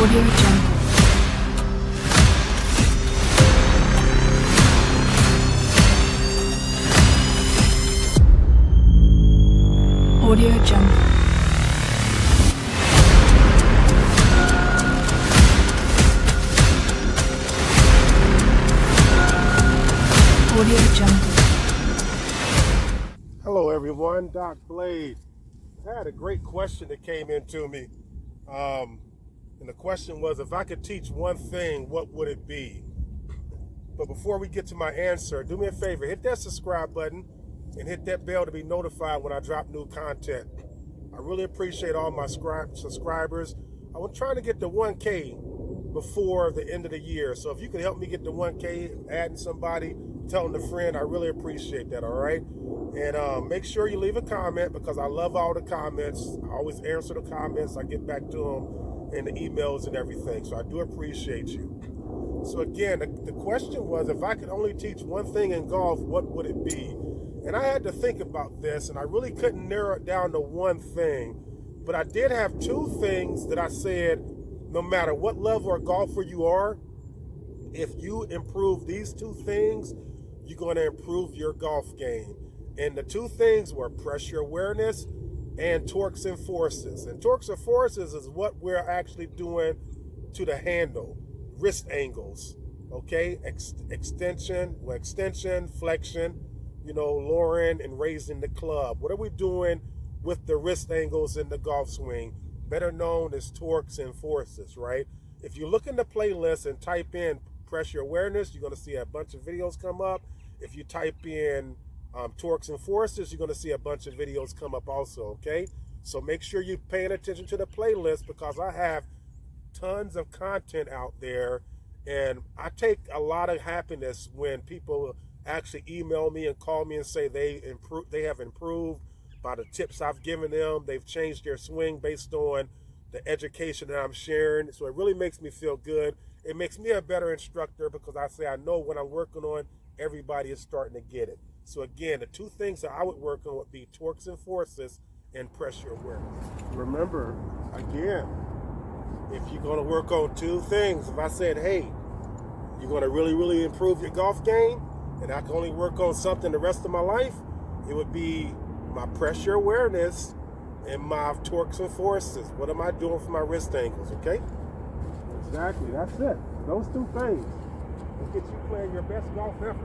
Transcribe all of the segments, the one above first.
Audio Jungle. Audio Jungle. Audio Jungle. Hello everyone, Doc Blade. I had a great question that came into me. And the question was, if I could teach one thing, what would it be? But before we get to my answer, do me a favor, hit that subscribe button and hit that bell to be notified when I drop new content. I really appreciate all my subscribers. I was trying to get to 1K before the end of the year. So if you can help me get to 1K, adding somebody, telling a friend, I really appreciate that, all right? And make sure you leave a comment because I love all the comments. I always answer the comments. I get back to them in the emails and everything. So I do appreciate you. So again, the question was, if I could only teach one thing in golf, what would it be? And I had to think about this, and I really couldn't narrow it down to one thing. But I did have two things that I said, no matter what level of golfer you are, if you improve these two things, you're going to improve your golf game. And the two things were pressure awareness and torques and forces. And torques and forces is what we're actually doing to the handle, wrist angles, okay? Extension, flexion, lowering and raising the club. What are we doing with the wrist angles in the golf swing? Better known as torques and forces, right? If you look in the playlist and type in pressure awareness, you're going to see a bunch of videos come up. If you type in torques and forces, you're going to see a bunch of videos come up also, okay? So make sure you're paying attention to the playlist because I have tons of content out there, and I take a lot of happiness when people actually email me and call me and say they have improved by the tips I've given them. They've changed their swing based on the education that I'm sharing. So it really makes me feel good. It makes me a better instructor because I know what I'm working on, everybody is starting to get it. So again, the two things that I would work on would be torques and forces and pressure awareness. Remember, again, if you're going to work on two things, if I said, hey, you're going to really, really improve your golf game, and I can only work on something the rest of my life, it would be my pressure awareness and my torques and forces. What am I doing for my wrist angles, okay? Exactly, that's it. Those two things will get you playing your best golf ever.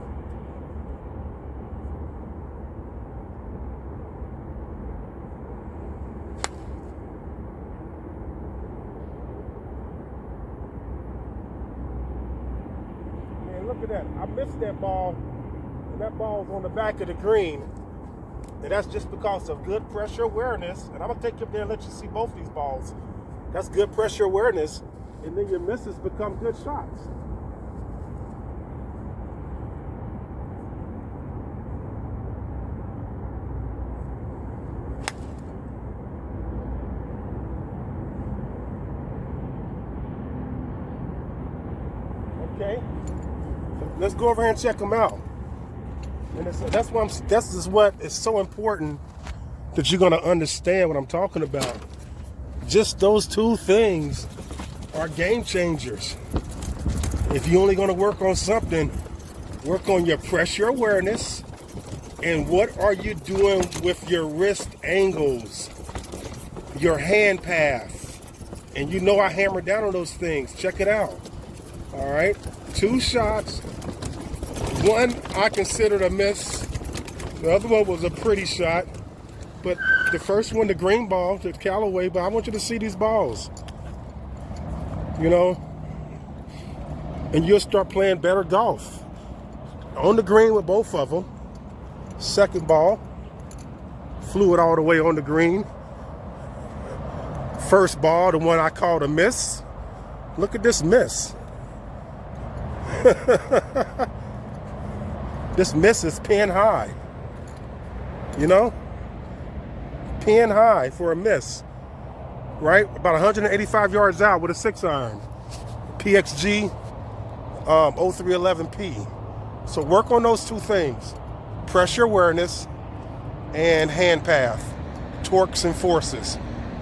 Look at that. I missed that ball, and that ball was on the back of the green. And that's just because of good pressure awareness. And I'm going to take you up there and let you see both these balls. That's good pressure awareness. And then your misses become good shots. Okay. Let's go over here and check them out. And that's what is so important that you're going to understand what I'm talking about. Just those two things are game changers. If you're only going to work on something, work on your pressure awareness and what are you doing with your wrist angles, your hand path. And I hammer down on those things. Check it out. All right. 2 shots. One I considered a miss. The other one was a pretty shot. But the first one, the green ball, the Callaway, but I want you to see these balls. And you'll start playing better golf. On the green with both of them. Second ball, flew it all the way on the green. First ball, the one I called a miss. Look at this miss. This miss is pin high. Pin high for a miss. Right? About 185 yards out with a 6-iron. PXG 0311P. So work on those two things. Pressure awareness and hand path. Torques and forces.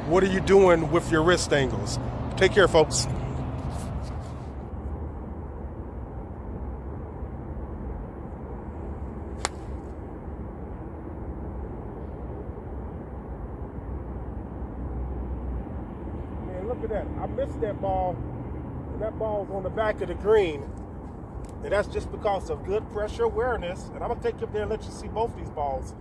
What are you doing with your wrist angles? Take care, folks. look at that. I missed that ball, and that ball was on the back of the green. And that's just because of good pressure awareness. And I'm going to take you up there and let you see both these balls.